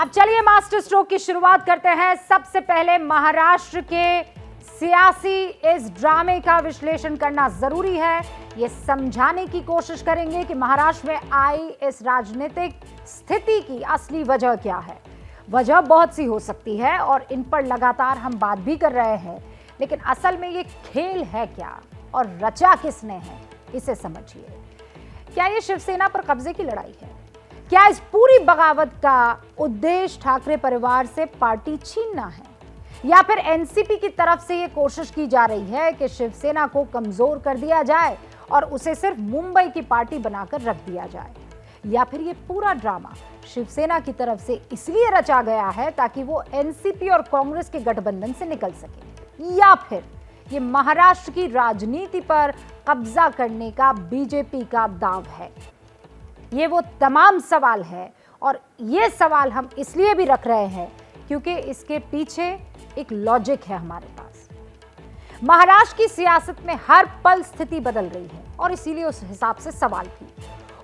अब चलिए master stroke की शुरुआत करते हैं। सबसे पहले महाराष्ट्र के सियासी इस ड्रामे का विश्लेषण करना जरूरी है। ये समझाने की कोशिश करेंगे कि महाराष्ट्र में आई इस राजनीतिक स्थिति की असली वजह क्या है। वजह बहुत सी हो सकती है और इन पर लगातार हम बात भी कर रहे हैं, लेकिन असल में ये खेल है क्या और रचा किसने है, इसे समझिए। क्या ये शिवसेना पर कब्जे की लड़ाई है? क्या इस पूरी बगावत का उद्देश्य ठाकरे परिवार से पार्टी छीनना है, या फिर एनसीपी की तरफ से ये कोशिश की जा रही है कि शिवसेना को कमजोर कर दिया जाए और उसे सिर्फ मुंबई की पार्टी बनाकर रख दिया जाए, या फिर ये पूरा ड्रामा शिवसेना की तरफ से इसलिए रचा गया है ताकि वो एनसीपी और कांग्रेस के गठबंधन से निकल सके, या फिर ये महाराष्ट्र की राजनीति पर कब्जा करने का बीजेपी का दांव है। ये वो तमाम सवाल है और ये सवाल हम इसलिए भी रख रहे हैं क्योंकि इसके पीछे एक लॉजिक है हमारे पास। महाराष्ट्र की सियासत में हर पल स्थिति बदल रही है और इसीलिए उस हिसाब से सवाल भी।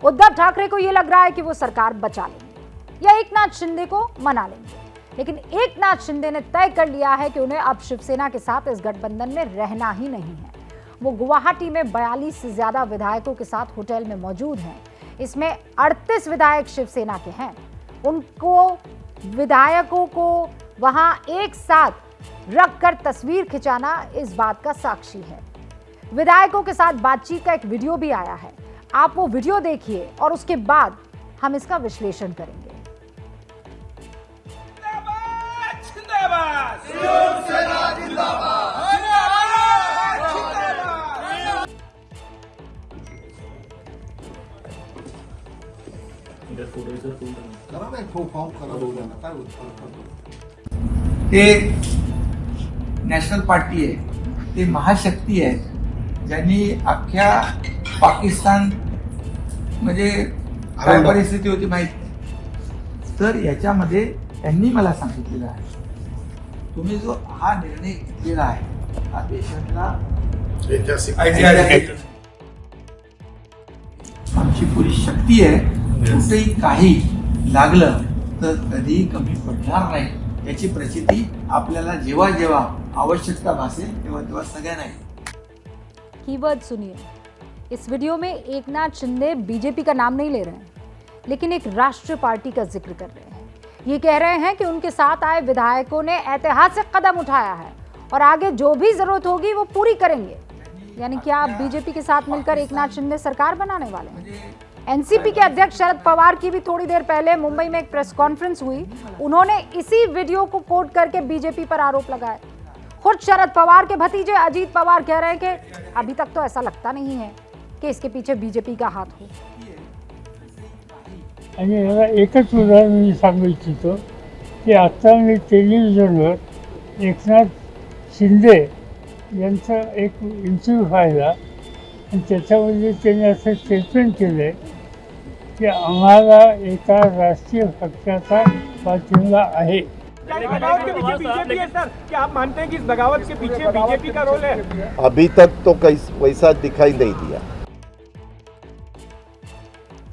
उद्धव ठाकरे को यह लग रहा है कि वो सरकार बचा लेंगे या एकनाथ शिंदे को मना लेंगे, लेकिन एकनाथ शिंदे ने तय कर लिया है कि उन्हें अब शिवसेना के साथ इस गठबंधन में रहना ही नहीं है। वो गुवाहाटी में 42 से ज्यादा विधायकों के साथ होटल में मौजूद हैं। इसमें 38 विधायक शिवसेना के हैं। उनको विधायकों को वहां एक साथ रखकर तस्वीर खिंचाना इस बात का साक्षी है। विधायकों के साथ बातचीत का एक वीडियो भी आया है, आप वो वीडियो देखिए और उसके बाद हम इसका विश्लेषण करेंगे। ते नॅशनल पार्टी आहे, ते महाशक्ती आहे, ज्यांनी अख्ख्या पाकिस्तान म्हणजे काय परिस्थिती होती माहिती। तर याच्यामध्ये त्यांनी मला सांगितलेलं आहे, तुम्ही जो हा निर्णय घेतलेला आहे हा देशातला ऐतिहासिक आमची पुरी शक्ती आहे, कुठेही काही लागलं तर कधीही कमी पडणार नाही, याची प्रचिती आपल्याला जेव्हा जेव्हा आवश्यकता भासेल तेव्हा तेव्हा सगळ्यांना। कीवर्ड सुनिए, इस वीडियो में एकनाथ शिंदे बीजेपी का नाम नहीं ले रहे हैं, लेकिन एक राष्ट्रीय पार्टी का जिक्र कर रहे हैं। ये कह रहे हैं कि उनके साथ आए विधायकों ने ऐतिहासिक कदम उठाया है और आगे जो भी जरूरत होगी वो पूरी करेंगे। यानी कि आप बीजेपी के साथ मिलकर एकनाथ शिंदे सरकार बनाने वाले हैं। एनसीपी के अध्यक्ष शरद पवार की भी थोड़ी देर पहले मुंबई में एक प्रेस कॉन्फ्रेंस हुई, उन्होंने इसी वीडियो को कोट करके बीजेपी पर आरोप लगाए। खुद शरद पवार के भतीजे अजीत पवार कह रहे हैं कि अभी तक तो ऐसा लगता नहीं है कि इसके पीछे बीजेपी का हाथ हो। आणि याला एकच उदाहरण मी सांगू इच्छितो की आता मी टेलिव्हिजनवर एकनाथ शिंदे यांचा एक इंटरव्ह्यू पाहिला आणि त्याच्यामध्ये त्यांनी असं स्टेटमेंट केलं कि आम्हाला एका राष्ट्रीय पक्षाचा पाठिंबा आहे। बगावत के पीछे बीजेपी है सर, क्या आप मानते हैं कि इस बगावत के पीछे बीजेपी का रोल है? अभी तक तो वैसा दिखाई नहीं दिया।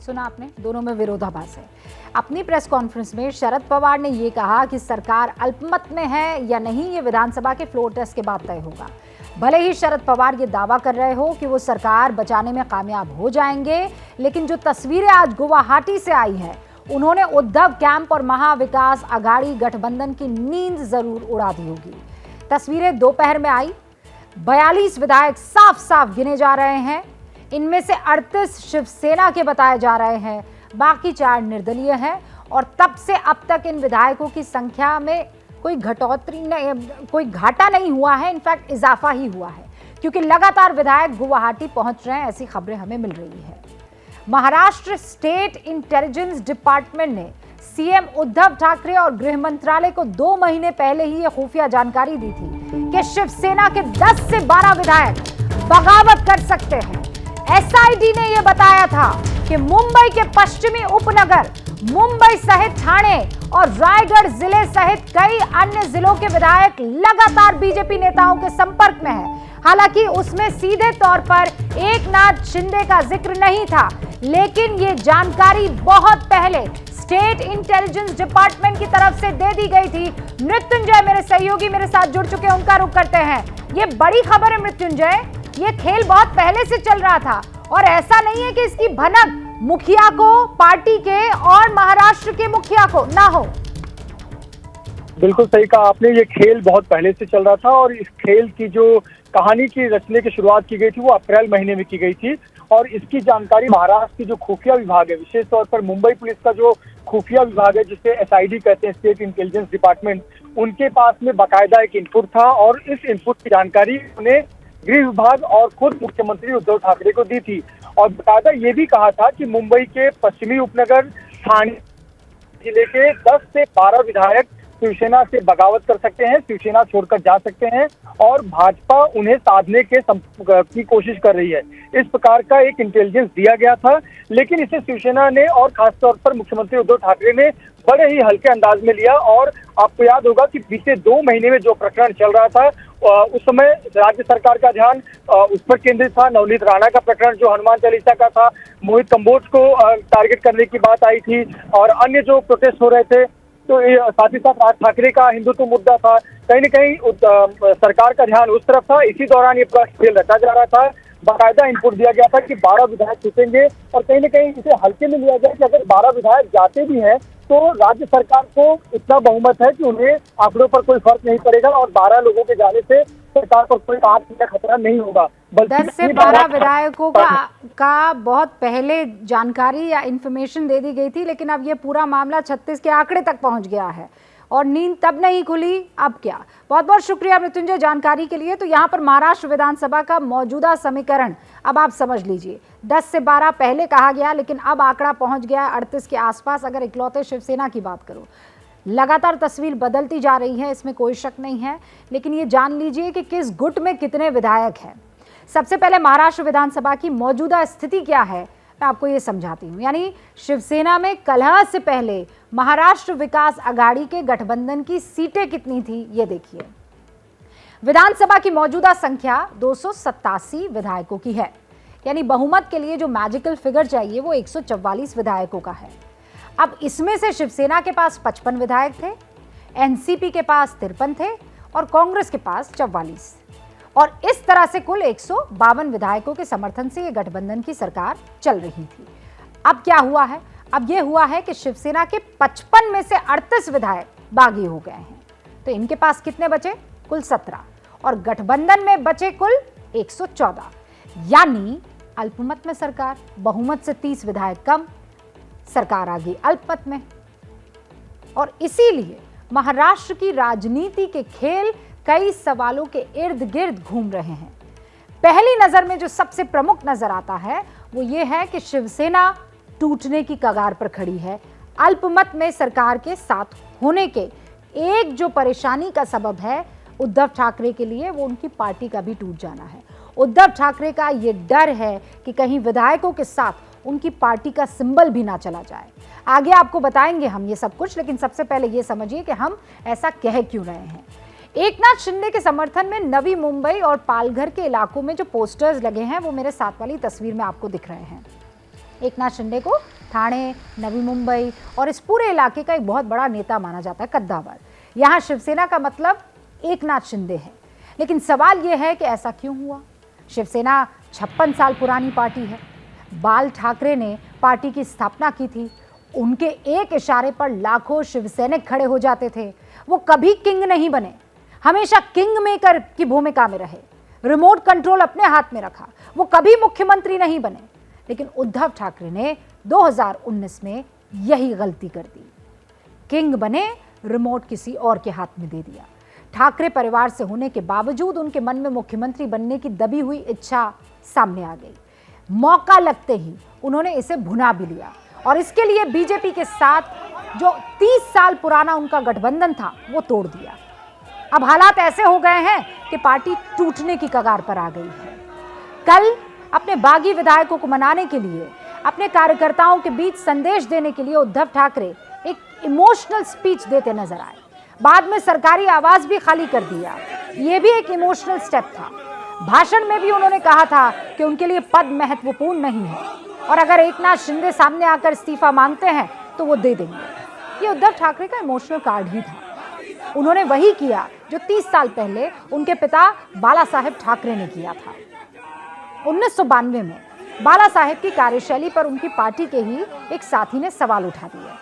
सुना आपने, दोनों में विरोधाभास है। अपनी प्रेस कॉन्फ्रेंस में शरद पवार ने यह कहा कि सरकार अल्पमत में है या नहीं ये विधानसभा के फ्लोर टेस्ट के बाद तय होगा। भले ही शरद पवार ये दावा कर रहे हो कि वो सरकार बचाने में कामयाब हो जाएंगे, लेकिन जो तस्वीरें आज गुवाहाटी से आई हैं, उन्होंने उद्धव कैंप और महाविकास आघाड़ी गठबंधन की नींद जरूर उड़ा दी होगी। तस्वीरें दोपहर में आई, 42 विधायक साफ साफ गिने जा रहे हैं। इनमें से 38 शिवसेना के बताए जा रहे हैं, बाकी 4 निर्दलीय हैं और तब से अब तक इन विधायकों की संख्या में कोई घटोतरी नहीं, कोई घाटा नहीं हुआ है, इनफैक्ट इजाफा ही हुआ है, क्योंकि लगातार विधायक गुवाहाटी पहुंच रहे हैं, ऐसी खबरें हमें मिल रही है। महाराष्ट्र स्टेट इंटेलिजेंस डिपार्टमेंट ने सीएम उद्धव ठाकरे और गृह मंत्रालय को 2 महीने पहले ही यह खुफिया जानकारी दी थी कि शिवसेना के 10 से 12 विधायक बगावत कर सकते हैं। एसआईटी ने यह बताया था कि मुंबई के पश्चिमी उपनगर, मुंबई सहित ठाणे और रायगढ़ जिले सहित कई अन्य जिलों के विधायक लगातार बीजेपी नेताओं के संपर्क में हैं। हालांकि उसमें सीधे तौर पर एकनाथ शिंदे का जिक्र नहीं था, लेकिन ये जानकारी बहुत पहले स्टेट इंटेलिजेंस डिपार्टमेंट की तरफ से दे दी गई थी। मृत्युंजय मेरे सहयोगी मेरे साथ जुड़ चुके हैं, उनका रुख करते हैं। ये बड़ी खबर है मृत्युंजय, ये खेल बहुत पहले से चल रहा था और ऐसा नहीं है कि इसकी भनक मुखिया को, पार्टी के और महाराष्ट्र के मुखिया को ना हो। बिल्कुल सही कहा आपने, ये खेल बहुत पहले से चल रहा था और इस खेल की जो कहानी की रचने की शुरुआत की गई थी वो अप्रैल महीने में की गई थी और इसकी जानकारी महाराष्ट्र की जो खुफिया विभाग है, विशेष तौर पर मुंबई पुलिस का जो खुफिया विभाग है जिसे SID कहते हैं, स्टेट इंटेलिजेंस डिपार्टमेंट, उनके पास में बाकायदा एक इनपुट था और इस इनपुट की जानकारी उन्हें गृह विभाग और खुद मुख्यमंत्री उद्धव ठाकरे को दी थी और बाकायदा ये भी कहा था कि मुंबई के पश्चिमी उपनगर ठाणे जिले के 10 से 12 विधायक शिवसेना से बगावत कर सकते हैं, शिवसेना छोड़कर जा सकते हैं और भाजपा उन्हें साधने की कोशिश कर रही है। इस प्रकार का एक इंटेलिजेंस दिया गया था, लेकिन इसे शिवसेना ने और खासतौर पर मुख्यमंत्री उद्धव ठाकरे ने बड़े ही हल्के अंदाज में लिया और आपको याद होगा कि बीते 2 महीने में जो प्रकरण चल रहा था उस समय राज्य सरकार का ध्यान उस पर केंद्रित था। नवनीत राणा का प्रकरण जो हनुमान चालीसा का था, मोहित कंबोज को टारगेट करने की बात आई थी और अन्य जो प्रोटेस्ट हो रहे थे, तो साथ ही साथ राज ठाकरे का हिंदुत्व मुद्दा था। कहीं न कहीं सरकार का ध्यान उस तरफ था। इसी दौरान ये पूरा खेल रचा जा रहा था। बाकायदा इनपुट दिया गया था कि 12 विधायक छूटेंगे और कहीं न कहीं इसे हल्के में लिया गया कि अगर 12 विधायक जाते भी हैं तो राज्य सरकार को इतना बहुमत है कि उन्हें आंकड़ों पर कोई फर्क नहीं पड़ेगा और 12 लोगों के जाने से सरकार पर कोई आत्महत्या खतरा नहीं होगा। 10 से 12 विधायकों का बहुत पहले जानकारी या इंफॉर्मेशन दे दी गई थी, लेकिन अब ये पूरा मामला 36 के आंकड़े तक पहुंच गया है और नींद तब नहीं खुली, अब क्या। बहुत बहुत शुक्रिया मृत्युंजय जानकारी के लिए। तो यहाँ पर महाराष्ट्र विधानसभा का मौजूदा समीकरण अब आप समझ लीजिए, 10 से 12 पहले कहा गया, लेकिन अब आंकड़ा पहुंच गया 38 के आसपास। अगर इकलौते शिवसेना की बात करूं, लगातार तस्वीर बदलती जा रही है, इसमें कोई शक नहीं है, लेकिन ये जान लीजिए कि किस गुट में कितने विधायक हैं। सबसे पहले महाराष्ट्र विधानसभा की मौजूदा स्थिति क्या है मैं आपको ये समझाती हूँ। यानी शिवसेना में कलह से पहले महाराष्ट्र विकास अघाड़ी के गठबंधन की सीटें कितनी थी ये देखिए। विधानसभा की मौजूदा संख्या 287 विधायकों की है, यानी बहुमत के लिए जो मैजिकल फिगर चाहिए वो 144 विधायकों का है। अब इसमें से शिवसेना के पास 55 विधायक थे, एनसीपी के पास 53 थे और कांग्रेस के पास 44, और इस तरह से कुल 152 विधायकों के समर्थन से ये गठबंधन की सरकार चल रही थी। अब क्या हुआ है? अब ये हुआ है कि शिवसेना के 55 में से 38 विधायक बागी हो गए हैं, तो इनके पास कितने बचे? कुल 17, और गठबंधन में बचे कुल 114, यानी अल्पमत में सरकार, बहुमत से 30 विधायक कम, सरकार आ गई अल्पमत में। और इसीलिए महाराष्ट्र की राजनीति के खेल कई सवालों के इर्द गिर्द घूम रहे हैं। पहली नजर में जो सबसे प्रमुख नजर आता है वो ये है कि शिवसेना टूटने की कगार पर खड़ी है। अल्पमत में सरकार के साथ होने के एक जो परेशानी का सबब है उद्धव ठाकरे के लिए, वो उनकी पार्टी का भी टूट जाना है। उद्धव ठाकरे का ये डर है कि कहीं विधायकों के साथ उनकी पार्टी का सिंबल भी ना चला जाए। आगे आपको बताएंगे हम ये सब कुछ, लेकिन सबसे पहले ये समझिए कि हम ऐसा कह क्यों रहे हैं। एकनाथ शिंदे के समर्थन में नवी मुंबई और पालघर के इलाकों में जो पोस्टर्स लगे हैं वो मेरे साथ वाली तस्वीर में आपको दिख रहे हैं। एकनाथ शिंदे को ठाणे, नवी मुंबई और इस पूरे इलाके का एक बहुत बड़ा नेता माना जाता है, कद्दावर। यहाँ शिवसेना का मतलब एकनाथ शिंदे है, लेकिन सवाल ये है कि ऐसा क्यों हुआ? शिवसेना 56 साल पुरानी पार्टी है। बाल ठाकरे ने पार्टी की स्थापना की थी, उनके एक इशारे पर लाखों शिवसैनिक खड़े हो जाते थे। वो कभी किंग नहीं बने, हमेशा किंग मेकर की भूमिका में रहे, रिमोट कंट्रोल अपने हाथ में रखा। वो कभी मुख्यमंत्री नहीं बने, लेकिन उद्धव ठाकरे ने 2019 में यही गलती कर दी। किंग बने, रिमोट किसी और के हाथ में दे दिया। ठाकरे परिवार से होने के बावजूद उनके मन में मुख्यमंत्री बनने की दबी हुई इच्छा सामने आ गई। मौका लगते ही उन्होंने इसे भुना भी लिया और इसके लिए बीजेपी के साथ जो 30 साल पुराना उनका गठबंधन था वो तोड़ दिया। अब हालात ऐसे हो गए हैं कि पार्टी टूटने की कगार पर आ गई है। कल अपने बागी विधायकों को मनाने के लिए, अपने कार्यकर्ताओं के बीच संदेश देने के लिए उद्धव ठाकरे एक इमोशनल स्पीच देते नजर आए। बाद में सरकारी आवाज भी खाली कर दिया, ये भी एक इमोशनल स्टेप था। भाषण में भी उन्होंने कहा था कि उनके लिए पद महत्वपूर्ण नहीं है और अगर एकनाथ शिंदे सामने आकर इस्तीफा मांगते हैं तो वो दे देंगे। ये उद्धव ठाकरे का इमोशनल कार्ड ही था। उन्होंने वही किया जो 30 साल पहले उनके पिता बाला साहेब ठाकरे ने किया था। 1992 में बाला साहेब की कार्यशैली पर उनकी पार्टी के ही एक साथी ने सवाल उठा दिया।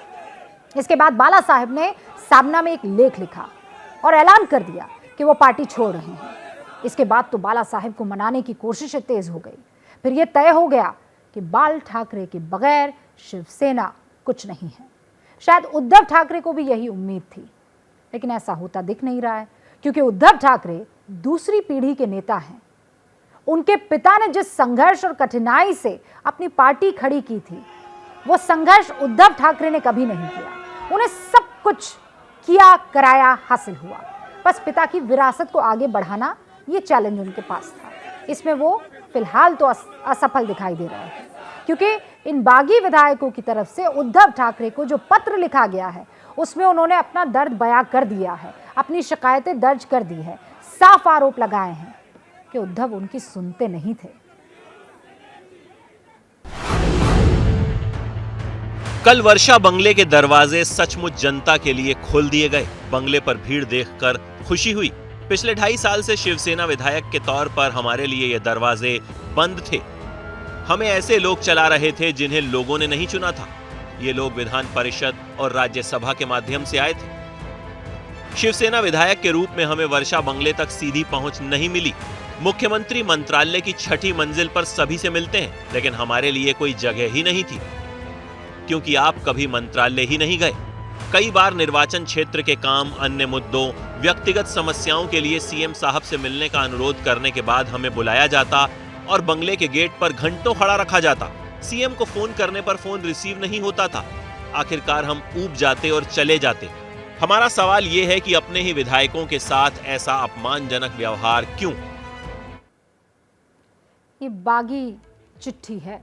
इसके बाद बाला साहेब ने सामना में एक लेख लिखा और ऐलान कर दिया कि वो पार्टी छोड़ रहे हैं। इसके बाद तो बाला साहेब को मनाने की कोशिशें तेज हो गई। फिर यह तय हो गया कि बाल ठाकरे के बगैर शिवसेना कुछ नहीं है। शायद उद्धव ठाकरे को भी यही उम्मीद थी, लेकिन ऐसा होता दिख नहीं रहा है, क्योंकि उद्धव ठाकरे दूसरी पीढ़ी के नेता हैं। उनके पिता ने जिस संघर्ष और कठिनाई से अपनी पार्टी खड़ी की थी, वो संघर्ष उद्धव ठाकरे ने कभी नहीं किया। उन्हें सब कुछ किया, कराया, हासिल हुआ। बस पिता की विरासत को आगे बढ़ाना, ये चैलेंज उनके पास था। इसमें वो फिलहाल तो असफल दिखाई दे रहे हैं, क्योंकि इन बागी विधायकों की तरफ से उद्धव ठाकरे को जो पत्र लिखा गया है, उसमें उन्होंने अपना दर्द बयां कर दिया है, अपनी शिकायतें दर्ज कर दी है, साफ आरोप लगाए हैं कि उद्धव उनकी सुनते नहीं थे। कल वर्षा बंगले के दरवाजे सचमुच जनता के लिए खोल दिए गए। बंगले पर भीड़ देखकर खुशी हुई। पिछले 2.5 साल से शिवसेना विधायक के तौर पर हमारे लिए ये दरवाजे बंद थे। हमें ऐसे लोग चला रहे थे जिन्हें लोगों ने नहीं चुना था। ये लोग विधान परिषद और राज्यसभा के माध्यम से आए थे। शिवसेना विधायक के रूप में हमें वर्षा बंगले तक सीधी पहुंच नहीं मिली। मुख्यमंत्री मंत्रालय की 6ठी मंजिल पर सभी से मिलते हैं, लेकिन हमारे लिए कोई जगह ही नहीं थी, क्योंकि आप कभी मंत्रालय ही नहीं गए। कई बार निर्वाचन क्षेत्र के काम, अन्य मुद्दों, व्यक्तिगत समस्याओं के लिए सीएम साहब से मिलने का अनुरोध करने के बाद हमें बुलाया जाता और बंगले के गेट पर घंटों खड़ा रखा जाता। सीएम को फोन करने पर फोन रिसीव नहीं होता था। आखिरकार हम ऊब जाते और चले जाते। हमारा सवाल यह है कि अपने ही विधायकों के साथ ऐसा अपमानजनक व्यवहार क्यों? ये बागी चिट्ठी है।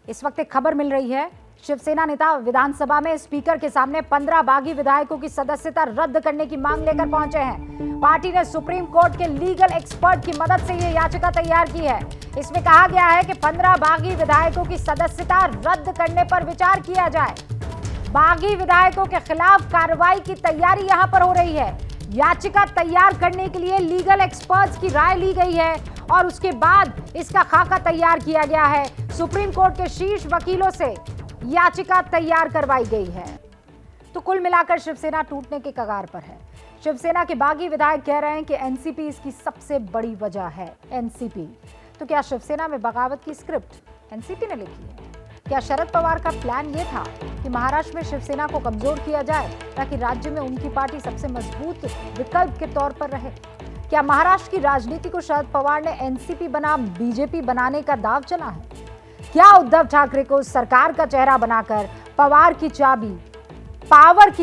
इस वक्त एक खबर मिल रही है, शिवसेना नेता विधानसभा में स्पीकर के सामने 15 बागी विधायकों की सदस्यता रद्द करने की मांग लेकर पहुंचे हैं। पार्टी ने सुप्रीम कोर्ट के लीगल एक्सपर्ट की मदद से यह याचिका तैयार की है। इसमें कहा गया है कि 15 बागी विधायकों की सदस्यता रद्द करने पर विचार किया जाए। बागी विधायकों के खिलाफ कार्रवाई की तैयारी यहां पर हो रही है। याचिका तैयार करने के लिए लीगल एक्सपर्ट्स की राय ली गई है और उसके बाद इसका खाका तैयार किया गया है। सुप्रीम कोर्ट के शीर्ष वकीलों से याचिका तैयार करवाई गई है। तो कुल मिलाकर शिवसेना टूटने के कगार पर है। शिवसेना के बागी विधायक कह रहे हैं कि एनसीपी इसकी सबसे बड़ी वजह है। एनसीपी तो क्या शिवसेना में बगावत की स्क्रिप्ट एनसीपी ने लिखी है? क्या शरद पवार का प्लान ये था कि महाराष्ट्र में शिवसेना को कमजोर किया जाए ताकि राज्य में उनकी पार्टी सबसे मजबूत विकल्प के तौर पर रहे? क्या महाराष्ट्र की राजनीति को शरद पवार ने एनसीपी बनाम बीजेपी बनाने का दांव चला है? क्या उद्धव ठाकरे को सरकार का चेहरा बनाकर पावर की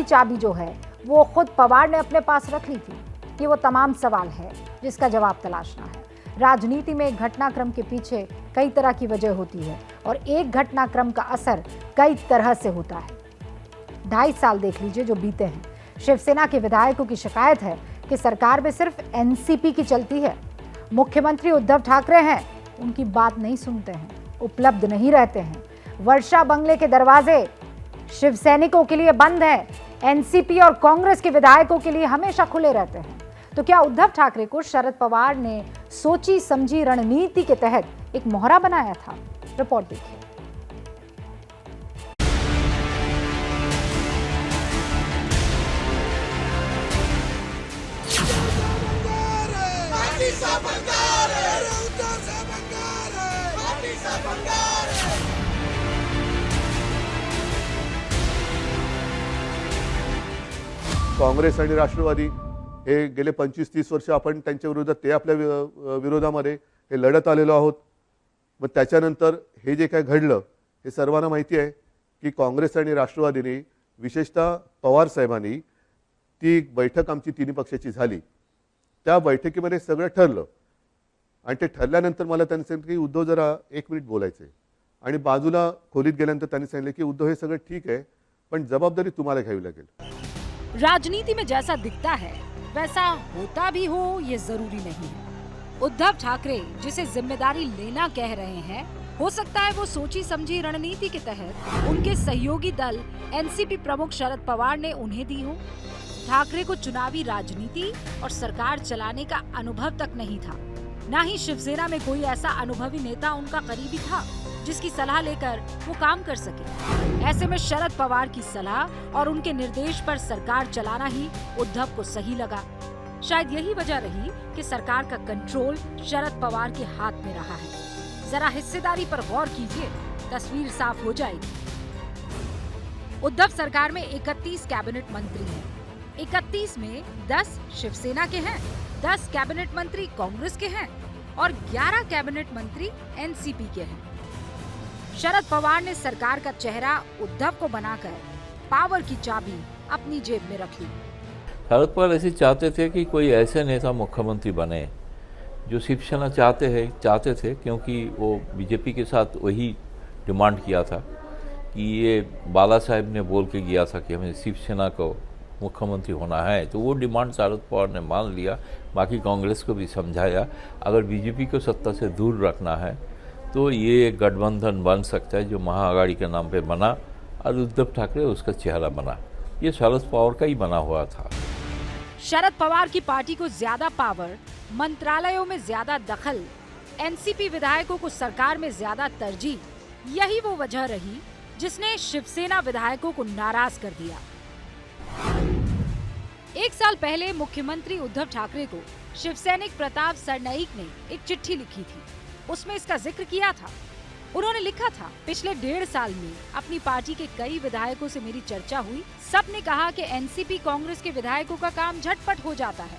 चाबी जो है वो खुद पवार ने अपने पास रख ली थी? ये वो तमाम सवाल है जिसका जवाब तलाशना है। राजनीति में एक घटनाक्रम के पीछे कई तरह की वजह होती है और एक घटनाक्रम का असर कई तरह से होता है। 2.5 साल देख लीजिए जो बीते हैं। शिवसेना के विधायकों की शिकायत है कि सरकार में सिर्फ एनसीपी की चलती है। मुख्यमंत्री उद्धव ठाकरे हैं, उनकी बात नहीं सुनते हैं, उपलब्ध नहीं रहते हैं। वर्षा बंगले के दरवाजे शिवसैनिकों के लिए बंद हैं, एनसीपी और कांग्रेस के विधायकों के लिए हमेशा खुले रहते हैं। तो क्या उद्धव ठाकरे को शरद पवार ने सोची समझी रणनीति के तहत एक मोहरा बनाया था? रिपोर्ट देखिए। काँग्रेस आणि राष्ट्रवादी हे गेले 25-30 वर्ष आपण त्यांच्या विरोधात ते आपल्या विरोधामध्ये हे लढत आलेलो आहोत। मग त्याच्यानंतर हे जे काय घडलं हे सर्वांना माहिती आहे की काँग्रेस आणि राष्ट्रवादीने विशेषतः पवार साहेबांनी ती बैठक आमची तिन्ही पक्षाची झाली। त्या बैठकीमध्ये सगळं ठरलं आणि ते ठरल्यानंतर मला त्यांनी सांगितलं की उद्धव जरा 1 मिनिट बोलायचे आणि बाजूला खोलीत गेल्यानंतर त्यांनी सांगितलं की उद्धव हे सगळं ठीक आहे पण जबाबदारी तुम्हाला घ्यावी लागेल। राजनीति में जैसा दिखता है वैसा होता भी हो ये जरूरी नहीं है। उद्धव ठाकरे जिसे जिम्मेदारी लेना कह रहे हैं हो सकता है वो सोची समझी रणनीति के तहत उनके सहयोगी दल एनसीपी प्रमुख शरद पवार ने उन्हें दी हो। ठाकरे को चुनावी राजनीति और सरकार चलाने का अनुभव तक नहीं था, न ही शिवसेना में कोई ऐसा अनुभवी नेता उनका करीबी था जिसकी सलाह लेकर वो काम कर सके। ऐसे में शरद पवार की सलाह और उनके निर्देश पर सरकार चलाना ही उद्धव को सही लगा। शायद यही वजह रही कि सरकार का कंट्रोल शरद पवार के हाथ में रहा है। जरा हिस्सेदारी पर गौर कीजिए, तस्वीर साफ हो जाएगी। उद्धव सरकार में 31 कैबिनेट मंत्री हैं। 31 में 10 शिवसेना के हैं, 10 कैबिनेट मंत्री कांग्रेस के हैं और 11 कैबिनेट मंत्री एनसीपी के हैं। शरद पवार ने सरकार का चेहरा उद्धव को बनाकर पावर की चाबी अपनी जेब में रख ली। शरद पवार ऐसे चाहते थे कि कोई ऐसे नेता मुख्यमंत्री बने जो शिवसेना चाहते थे, क्योंकि वो बीजेपी के साथ वही डिमांड किया था कि ये बाला साहेब ने बोल के गया था कि हमें शिवसेना को मुख्यमंत्री होना है, तो वो डिमांड शरद पवार ने मान लिया। बाकी कांग्रेस को भी समझाया अगर बीजेपी को सत्ता से दूर रखना है तो ये एक गठबंधन बन सकता है जो महाअघाड़ी के नाम पे बना और उद्धव ठाकरे उसका चेहरा बना। ये शरद पवार का ही बना हुआ था। शरद पवार की पार्टी को ज्यादा पावर, मंत्रालयों में ज्यादा दखल, एनसीपी विधायकों को सरकार में ज्यादा तरजीह, यही वो वजह रही जिसने शिवसेना विधायकों को नाराज कर दिया। 1 साल पहले मुख्यमंत्री उद्धव ठाकरे को शिवसैनिक प्रताप सरनाईक ने एक चिट्ठी लिखी थी। उसमें इसका जिक्र किया था। उन्होंने लिखा था, पिछले 1.5 साल में अपनी पार्टी के कई विधायकों से मेरी चर्चा हुई। सबने कहा कि एनसीपी कांग्रेस के विधायकों का काम झटपट हो जाता है।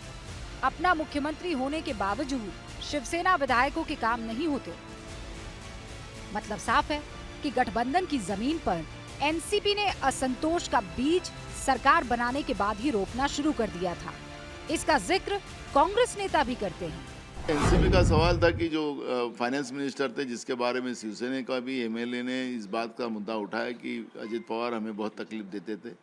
अपना मुख्यमंत्री होने के बावजूद शिवसेना विधायकों के काम नहीं होते। मतलब साफ है कि गठबंधन की जमीन पर एनसीपी ने असंतोष का बीज सरकार बनाने के बाद ही रोपना शुरू कर दिया था। इसका जिक्र कांग्रेस नेता भी करते हैं। एनसीपी का सवाल था कि जो फाइनेंस मिनिस्टर थे, जिसके बारे में शिवसेना का भी एमएलए ने इस बात का मुद्दा उठाया कि अजित पवार हमें बहुत तकलीफ देते थे।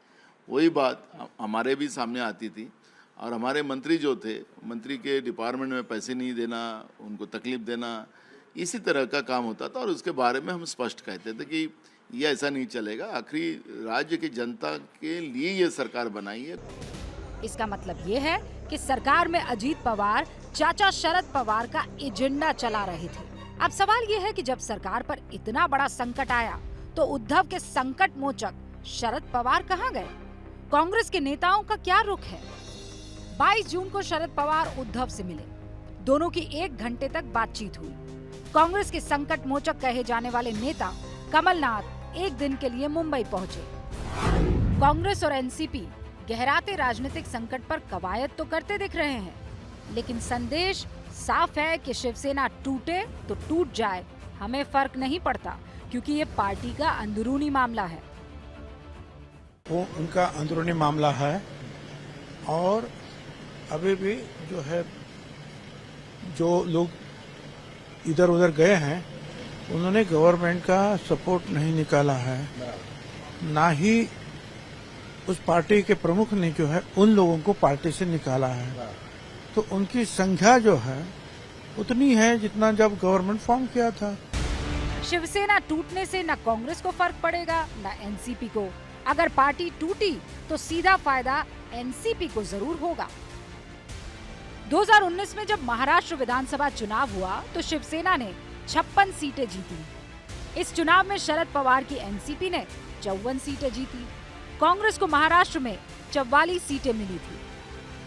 वही बात हमारे भी सामने आती थी और हमारे मंत्री जो थे, मंत्री के डिपार्टमेंट में पैसे नहीं देना, उनको तकलीफ देना, इसी तरह का काम होता था और उसके बारे में हम स्पष्ट कहते थे कि ये ऐसा नहीं चलेगा। आखिरी राज्य की जनता के लिए ये सरकार बनाई है। इसका मतलब ये है कि सरकार में अजीत पवार चाचा शरद पवार का एजेंडा चला रहे थे। अब सवाल ये है कि जब सरकार पर इतना बड़ा संकट आया तो उद्धव के संकट मोचक शरद पवार कहाँ गए? कांग्रेस के नेताओं का क्या रुख है? 22 जून को शरद पवार उद्धव से मिले। दोनों की 1 घंटे तक बातचीत हुई। कांग्रेस के संकट मोचक कहे जाने वाले नेता कमलनाथ 1 दिन के लिए मुंबई पहुंचे। कांग्रेस और एनसीपी गहराते राजनीतिक संकट पर कवायद तो करते दिख रहे हैं, लेकिन संदेश साफ है कि शिवसेना टूटे तो टूट जाए, हमें फर्क नहीं पड़ता, क्योंकि ये पार्टी का अंदरूनी मामला है। वो उनका अंदरूनी मामला है और अभी भी जो है, जो लोग इधर उधर गए हैं उन्होंने गवर्नमेंट का सपोर्ट नहीं निकाला है, ना ही उस पार्टी के प्रमुख ने जो है उन लोगों को पार्टी से निकाला है। तो उनकी संख्या जो है उतनी है जितना जब गवर्नमेंट फॉर्म किया था। शिवसेना टूटने से न कांग्रेस को फर्क पड़ेगा न एनसीपी को। अगर पार्टी टूटी तो सीधा फायदा एनसीपी को जरूर होगा। 2019 में जब महाराष्ट्र विधानसभा चुनाव हुआ तो शिवसेना ने 56 सीटें जीती। इस चुनाव में शरद पवार की एनसीपी ने 54 सीटें जीती। कांग्रेस को महाराष्ट्र में 44 सीटें मिली थी।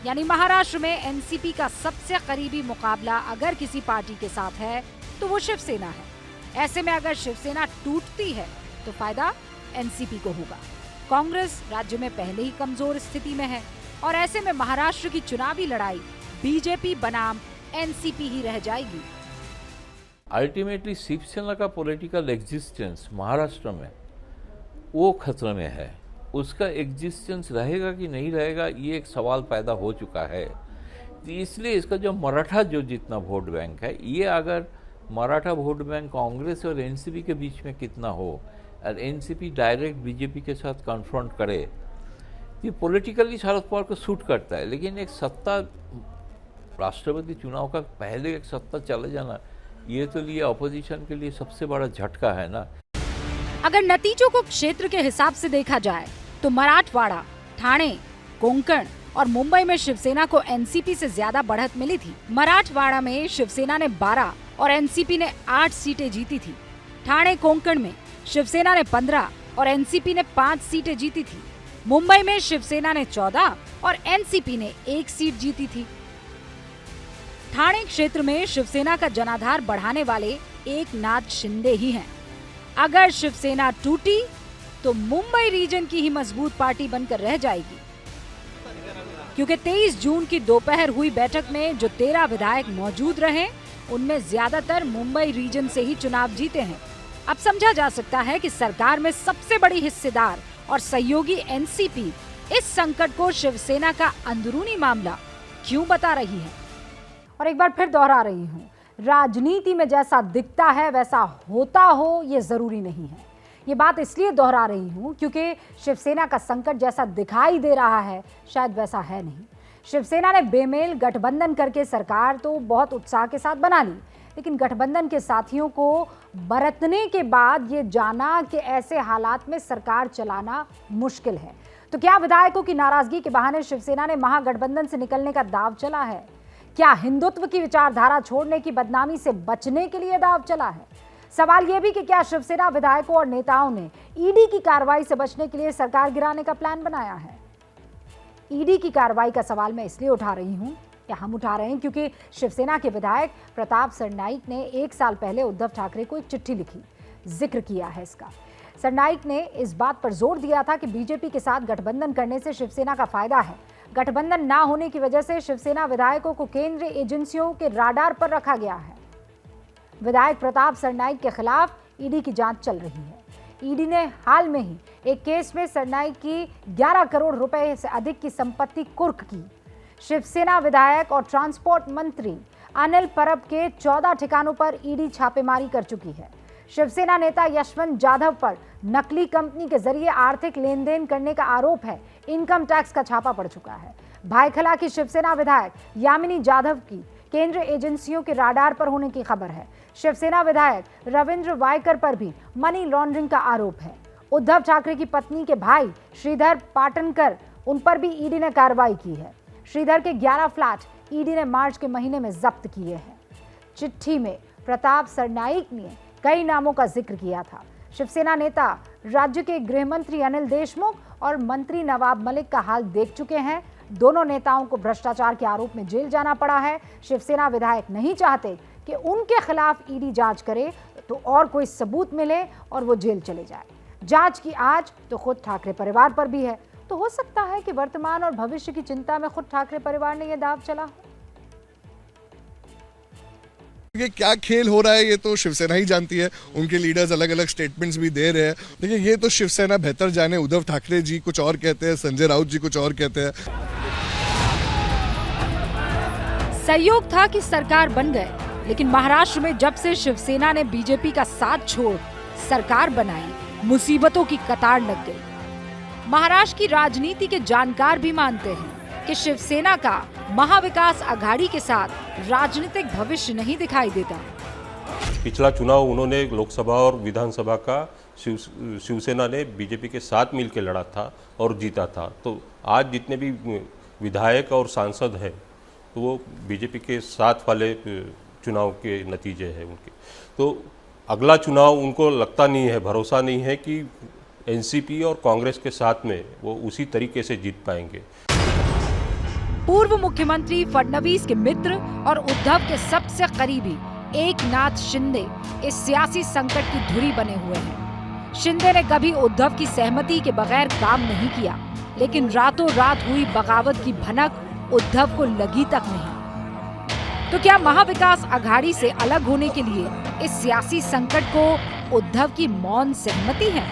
यानी महाराष्ट्र में एनसीपी का सबसे करीबी मुकाबला अगर किसी पार्टी के साथ है तो वो शिवसेना है। ऐसे में अगर शिवसेना टूटती है तो फायदा एनसीपी को होगा। कांग्रेस राज्य में पहले ही कमजोर स्थिति में है और ऐसे में महाराष्ट्र की चुनावी लड़ाई बीजेपी बनाम एनसीपी ही रह जाएगी। अल्टीमेटली शिवसेना का पॉलिटिकल एग्जिस्टेंस महाराष्ट्र में वो खतरे में है। उसका एग्जिस्टेंस रहेगा कि नहीं रहेगा, ये एक सवाल पैदा हो चुका है। इसलिए इसका जो मराठा जो जितना वोट बैंक है, ये अगर मराठा वोट बैंक कांग्रेस और एनसीपी के बीच में कितना हो और एनसीपी डायरेक्ट बीजेपी के साथ कन्फ्रंट करे, ये पॉलिटिकली शरद पवार को सूट करता है। लेकिन एक सत्ता, राष्ट्रपति चुनाव का पहले एक सत्ता चले जाना, ये तो लिए अपोजिशन के लिए सबसे बड़ा झटका है ना। अगर नतीजों को क्षेत्र के हिसाब से देखा जाए तो मराठवाड़ा, ठाणे, कोंकण और मुंबई में शिवसेना को एनसीपी से ज्यादा बढ़त मिली थी। मराठवाड़ा में शिवसेना ने 12 और एनसीपी ने 8 सीटें जीती थी। ठाणे कोंकण में शिवसेना ने 15 और एनसीपी ने 5 सीटें जीती थी। मुंबई में शिवसेना ने 14 और एनसीपी ने 1 सीट जीती थी। ठाणे क्षेत्र में शिवसेना का जनाधार बढ़ाने वाले एकनाथ शिंदे ही हैं। अगर शिवसेना टूटी तो मुंबई रीजन की ही मजबूत पार्टी बनकर रह जाएगी, क्योंकि 23 जून की दोपहर हुई बैठक में जो 13 विधायक मौजूद रहे, उनमें ज्यादातर मुंबई रीजन से ही चुनाव जीते हैं। अब समझा जा सकता है कि सरकार में सबसे बड़ी हिस्सेदार और सहयोगी एनसीपी इस संकट को शिवसेना का अंदरूनी मामला क्यों बता रही है। और एक बार फिर दोहरा रही हूँ, राजनीति में जैसा दिखता है वैसा होता हो ये जरूरी नहीं है। ये बात इसलिए दोहरा रही हूँ क्योंकि शिवसेना का संकट जैसा दिखाई दे रहा है शायद वैसा है नहीं। शिवसेना ने बेमेल गठबंधन करके सरकार तो बहुत उत्साह के साथ बना ली, लेकिन गठबंधन के साथियों को बरतने के बाद ये जाना कि ऐसे हालात में सरकार चलाना मुश्किल है। तो क्या विधायकों की नाराजगी के बहाने शिवसेना ने महागठबंधन से निकलने का दांव चला है? क्या हिंदुत्व की विचारधारा छोड़ने की बदनामी से बचने के लिए दांव चला है? सवाल यह भी कि क्या शिवसेना विधायकों और नेताओं ने ईडी की कार्रवाई से बचने के लिए सरकार गिराने का प्लान बनाया है? ईडी की कार्रवाई का सवाल मैं इसलिए उठा रही हूं, या हम उठा रहे हैं, क्योंकि शिवसेना के विधायक प्रताप सरनाईक ने 1 साल पहले उद्धव ठाकरे को एक चिट्ठी लिखी, जिक्र किया है इसका। सरनाईक ने इस बात पर जोर दिया था कि बीजेपी के साथ गठबंधन करने से शिवसेना का फायदा है। गठबंधन ना होने की वजह से शिवसेना विधायकों को केंद्रीय एजेंसियों के राडार पर रखा गया है। विधायक प्रताप सरनाईक के खिलाफ ईडी की जांच चल रही है। ईडी ने हाल में ही एक केस में सरनाईक की 11 करोड़ रुपए से अधिक की संपत्ति कुर्क की। शिवसेना विधायक और ट्रांसपोर्ट मंत्री अनिल परब के 14 ठिकानों पर ईडी छापेमारी कर चुकी है। शिवसेना नेता यशवंत जाधव पर नकली कंपनी के जरिए आर्थिक लेन देन करने का आरोप है। इनकम टैक्स का छापा पड़ चुका है। भायखला की शिवसेना विधायक यामिनी जाधव की केंद्रीय एजेंसियों के राडार पर होने की खबर है। शिवसेना विधायक रविंद्र वायकर पर भी मनी लॉन्ड्रिंग का आरोप है। उद्धव ठाकरे की पत्नी के भाई श्रीधर पाटनकर, उन पर भी ईडी ने कार्रवाई की है। श्रीधर के 11 फ्लैट ईडी ने मार्च के महीने में जब्त किए हैं। चिट्ठी में प्रताप सरनाईक ने कई नामों का जिक्र किया था। शिवसेना नेता राज्य के गृह मंत्री अनिल देशमुख और मंत्री नवाब मलिक का हाल देख चुके हैं। दोनों नेताओं को भ्रष्टाचार के आरोप में जेल जाना पड़ा है। शिवसेना विधायक नहीं चाहते कि उनके खिलाफ ईडी जांच करे तो और कोई सबूत मिले और वो जेल चले जाए। जांच की आज तो खुद ठाकरे परिवार पर भी है। तो हो सकता है कि वर्तमान और भविष्य की चिंता में खुद ठाकरे परिवार ने यह दांव चला हो। ये क्या खेल हो रहा है ये तो शिवसेना ही जानती है। उनके लीडर्स अलग अलग स्टेटमेंट्स भी दे रहे हैं। देखिए ये तो शिवसेना बेहतर जाने। उद्धव ठाकरे जी कुछ और कहते हैं, संजय राउत जी कुछ और कहते हैं। सहयोग था कि सरकार बन गए, लेकिन महाराष्ट्र में जब से शिवसेना ने बीजेपी का साथ छोड़ सरकार बनाई, मुसीबतों की कतार लग गई। महाराष्ट्र की राजनीति के जानकार भी मानते हैं कि शिवसेना का महाविकास आघाड़ी के साथ राजनीतिक भविष्य नहीं दिखाई देता। पिछला चुनाव उन्होंने लोकसभा और विधानसभा का शिवसेना ने बीजेपी के साथ मिलकर लड़ा था और जीता था। तो आज जितने भी विधायक और सांसद हैं तो वो बीजेपी के साथ वाले चुनाव के नतीजे हैं उनके। तो अगला चुनाव उनको लगता नहीं है, भरोसा नहीं है कि एनसीपी और कांग्रेस के साथ में वो उसी तरीके से जीत पाएंगे। पूर्व मुख्यमंत्री फडणवीस के मित्र और उद्धव के सबसे करीबी एकनाथ शिंदे इस सियासी संकट की धुरी बने हुए हैं। शिंदे ने कभी उद्धव की सहमति के बगैर काम नहीं किया, लेकिन रातों रात हुई बगावत की भनक उद्धव को लगी तक नहीं। तो क्या महाविकास आघाड़ी से अलग होने के लिए इस सियासी संकट को उद्धव की मौन सहमति है?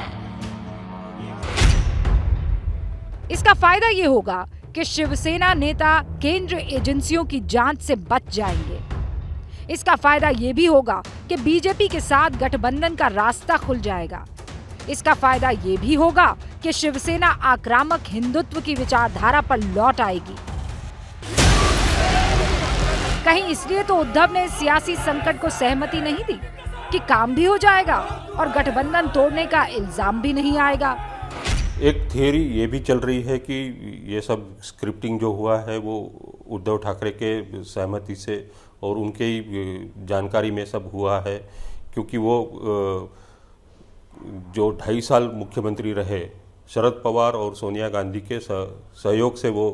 इसका फायदा ये होगा कि शिवसेना नेता केंद्र एजेंसियों की जांच से बच जाएंगे। इसका फायदा ये भी होगा कि बीजेपी के साथ गठबंधन का रास्ता खुल जाएगा। इसका फायदा ये भी होगा कि शिवसेना आक्रामक हिंदुत्व की विचारधारा पर लौट आएगी। कहीं इसलिए तो उद्धव ने सियासी संकट को सहमति नहीं दी कि काम भी हो जाएगा और गठबंधन तोड़ने का इल्जाम भी नहीं आएगा। एक थियरी ये भी चल रही है कि ये सब स्क्रिप्टिंग जो हुआ है वो उद्धव ठाकरे के सहमति से और उनके ही जानकारी में सब हुआ है, क्योंकि वो जो 2.5 साल मुख्यमंत्री रहे, शरद पवार और सोनिया गांधी के सहयोग से वो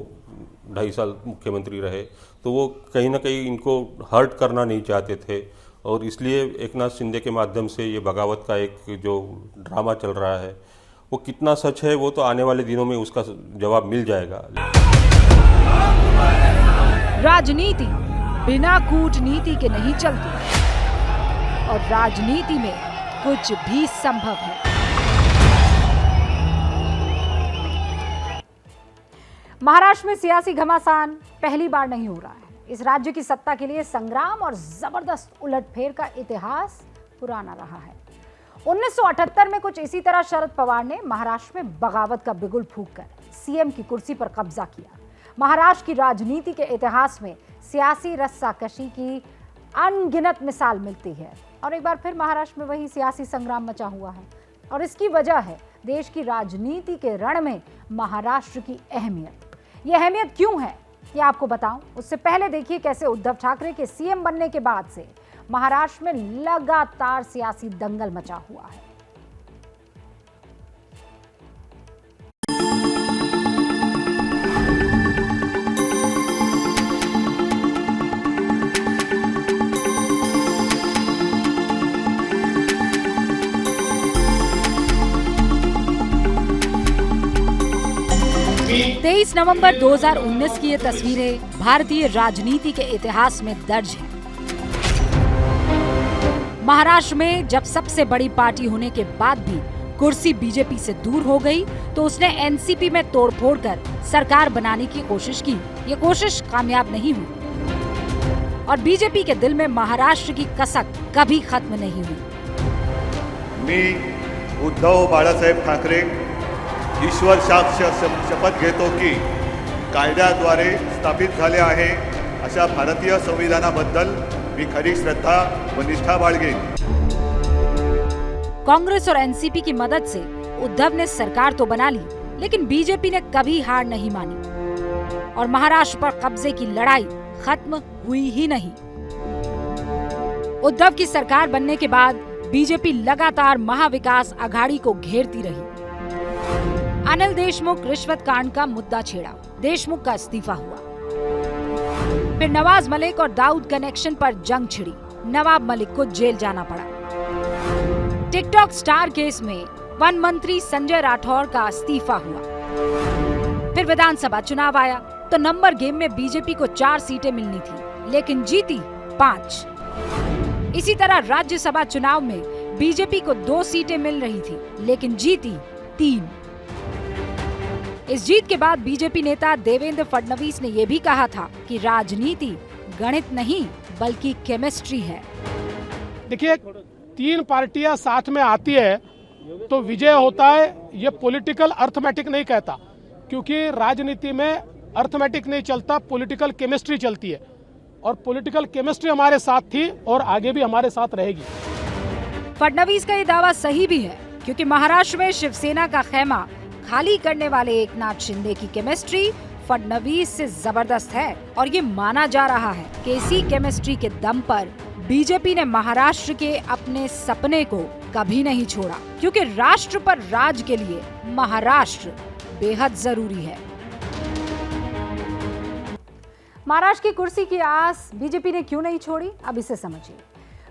2.5 साल मुख्यमंत्री रहे, तो वो कहीं ना कहीं इनको हर्ट करना नहीं चाहते थे और इसलिए एकनाथ शिंदे के माध्यम से ये बगावत का एक जो ड्रामा चल रहा है वो कितना सच है वो तो आने वाले दिनों में उसका जवाब मिल जाएगा। राजनीति बिना कूटनीति के नहीं चलती और राजनीति में कुछ भी संभव है। महाराष्ट्र में सियासी घमासान पहली बार नहीं हो रहा है। इस राज्य की सत्ता के लिए संग्राम और जबरदस्त उलटफेर का इतिहास पुराना रहा है। 1978 में कुछ इसी तरह शरद पवार ने महाराष्ट्र में बगावत का बिगुल फूंककर सीएम की कुर्सी पर कब्जा किया। महाराष्ट्र की राजनीति के इतिहास में सियासी रस्साकशी की अनगिनत मिसाल मिलती है और एक बार फिर महाराष्ट्र में वही सियासी संग्राम मचा हुआ है और इसकी वजह है देश की राजनीति के रण में महाराष्ट्र की अहमियत। यह अहमियत क्यों है ये आपको बताऊं, उससे पहले देखिए कैसे उद्धव ठाकरे के सीएम बनने के बाद से महाराष्ट्र में लगातार सियासी दंगल मचा हुआ है। तेईस नवंबर 2019 की ये तस्वीरें भारतीय राजनीति के इतिहास में दर्ज है। महाराष्ट्र में जब सबसे बड़ी पार्टी होने के बाद भी कुर्सी बीजेपी से दूर हो गई तो उसने एनसीपी में तोड़फोड़ कर सरकार बनाने की कोशिश की। ये कोशिश कामयाब नहीं हुई और बीजेपी के दिल में महाराष्ट्र की कसक कभी खत्म नहीं हुई। मी उद्धव बाळासाहेब ठाकरे ईश्वर साक्ष शपथ घेतो की कायद्याद्वारे स्थापित झाले आहे अशा भारतीय संविधानाबद्दल मी खरी श्रद्धा व निष्ठा बाळगेन। कांग्रेस और एनसीपी की मदद से उद्धव ने सरकार तो बना ली, लेकिन बीजेपी ने कभी हार नहीं मानी और महाराष्ट्र पर कब्जे की लड़ाई खत्म हुई ही नहीं। उद्धव की सरकार बनने के बाद बीजेपी लगातार महाविकास आघाड़ी को घेरती रही। अनिल देशमुख रिश्वत कांड का मुद्दा छेड़ा, देशमुख का इस्तीफा हुआ। फिर नवाज मलिक और दाऊद कनेक्शन पर जंग छिड़ी, नवाब मलिक को जेल जाना पड़ा। टिकटॉक स्टार केस में वन मंत्री संजय राठौर का इस्तीफा हुआ। फिर विधानसभा चुनाव आया तो नंबर गेम में बीजेपी को 4 सीटें मिलनी थी, लेकिन जीती 5। इसी तरह राज्यसभा चुनाव में बीजेपी को 2 सीटें मिल रही थी, लेकिन जीती 3। इस जीत के बाद बीजेपी नेता देवेंद्र फडणवीस ने यह भी कहा था कि राजनीति गणित नहीं बल्कि केमिस्ट्री है। देखिए, 3 पार्टियां साथ में आती है तो विजय होता है, ये पॉलिटिकल अर्थमेटिक नहीं कहता, क्योंकि राजनीति में अर्थमेटिक नहीं चलता, पॉलिटिकल केमिस्ट्री चलती है और पॉलिटिकल केमिस्ट्री हमारे साथ थी और आगे भी हमारे साथ रहेगी। फडणवीस का ये दावा सही भी है, क्योंकि महाराष्ट्र में शिवसेना का खेमा खाली करने वाले एकनाथ शिंदे की केमिस्ट्री फडणवीस से जबरदस्त है और ये माना जा रहा है कि इसी केमिस्ट्री के दम पर बीजेपी ने महाराष्ट्र के अपने सपने को कभी नहीं छोड़ा, क्योंकि राष्ट्र पर राज के लिए महाराष्ट्र बेहद जरूरी है। महाराष्ट्र की कुर्सी की आस बीजेपी ने क्यों नहीं छोड़ी, अब इसे समझिए।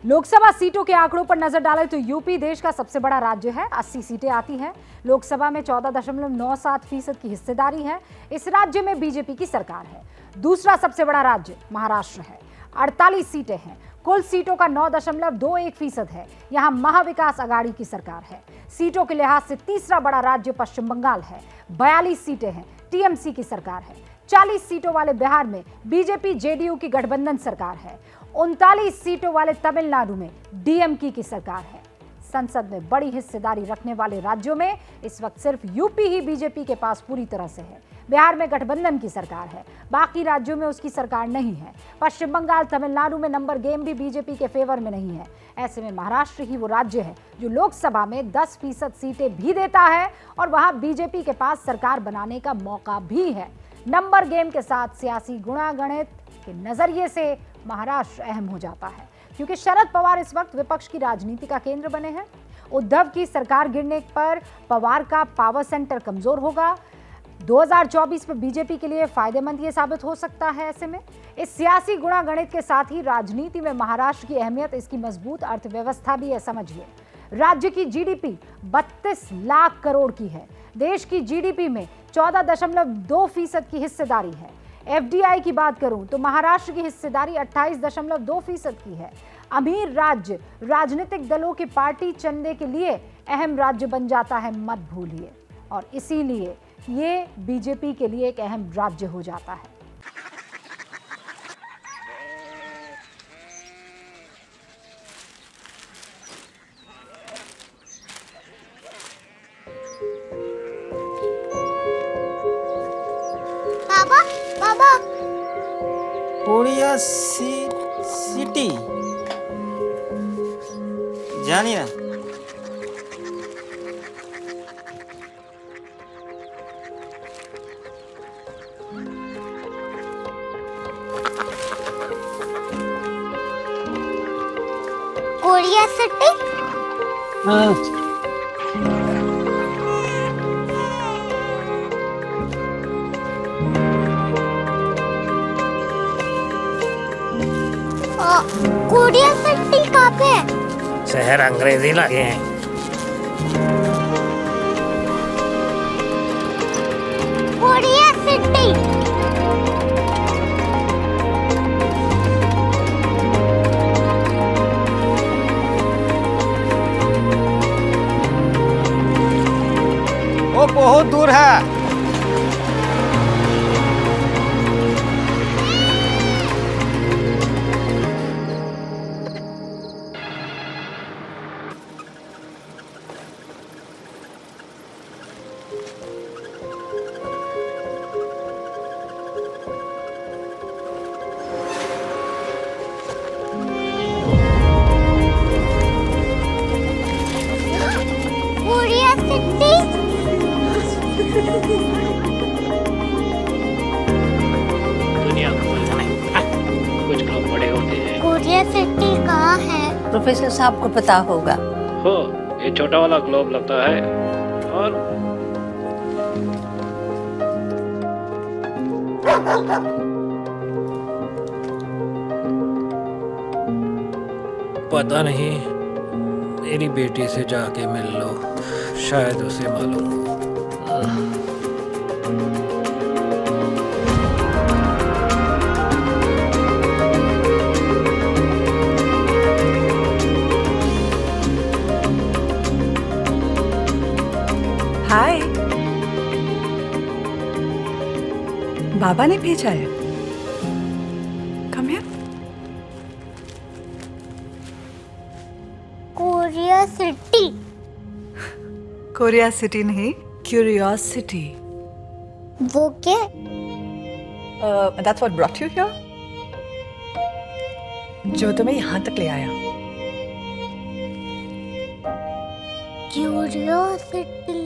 लोकसभा सीटों के आंकड़ों पर नजर डालें तो यूपी देश का सबसे बड़ा राज्य है, 80 सीटें आती हैं। लोकसभा में 14.97% की हिस्सेदारी है। इस राज्य में बीजेपी की सरकार है। दूसरा सबसे बड़ा राज्य महाराष्ट्र है, 48 सीटें हैं। कुल सीटों का 9.21% है। यहाँ महाविकास आघाड़ी की सरकार है। सीटों के लिहाज से तीसरा बड़ा राज्य पश्चिम बंगाल है, 42 सीटें हैं, टीएमसी की सरकार है। 40 सीटों वाले बिहार में बीजेपी जेडीयू की गठबंधन सरकार है। 39 सीटों वाले तमिलनाडु में डीएमके की सरकार है। संसद में बड़ी हिस्सेदारी रखने वाले राज्यों में इस वक्त सिर्फ यूपी ही बीजेपी के पास पूरी तरह से है। बिहार में गठबंधन की सरकार है, बाकी राज्यों में उसकी सरकार नहीं है। पश्चिम बंगाल, तमिलनाडु में नंबर गेम भी बीजेपी के फेवर में नहीं है। ऐसे में महाराष्ट्र ही वो राज्य है जो लोकसभा में 10% सीटें भी देता है और वहां बीजेपी के पास सरकार बनाने का मौका भी है। नंबर गेम के साथ सियासी गुणागणित के नजरिए से महाराष्ट्र अहम हो जाता है, क्योंकि शरद पवार इस वक्त विपक्ष की राजनीति का केंद्र बने हैं। उद्धव की सरकार गिरने पर पवार का पावर सेंटर कमजोर होगा। 2024 में बीजेपी के लिए फायदेमंद ये साबित हो सकता है। ऐसे में इस सियासी गुणागणित के साथ ही राजनीति में महाराष्ट्र की अहमियत, इसकी मजबूत अर्थव्यवस्था भी है। समझिए, राज्य की जीडीपी 32 लाख करोड़ की है। देश की जीडीपी में 14.2% की हिस्सेदारी है। एफडीआई की बात करूं तो महाराष्ट्र की हिस्सेदारी 28.2% की है। अमीर राज्य राजनीतिक दलों की पार्टी चंदे के लिए अहम राज्य बन जाता है, मत भूलिए, और इसीलिए ये बीजेपी के लिए एक अहम राज्य हो जाता है। बाबा बाबा, कोरिया सिटी জানি না। Korea city? হ্যাঁ। कोरिया सिटी कहाँ पे है? शहर अंग्रेजी लगे हैं। Korea city. वो बहुत दूर है। दुनिया कुछ लोग बड़े होते हैं। कोरिया सिटी कहाँ है? प्रोफेसर साहब को पता होगा। हो, ये छोटा वाला ग्लोब लगता है और पता नहीं, मेरी बेटी से जाके मिल लो, शायद उसे मालूम हो। हाय, बाबा ने भेजा है। Come here. Korea city. Korea city नहीं, क्यूरियोसिटी। वो क्या? That's what brought you here? जो तुम्हें यहाँ तक ले आया। क्यूरियोसिटी।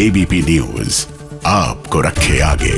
एबीपी न्यूज आपको रखे आगे।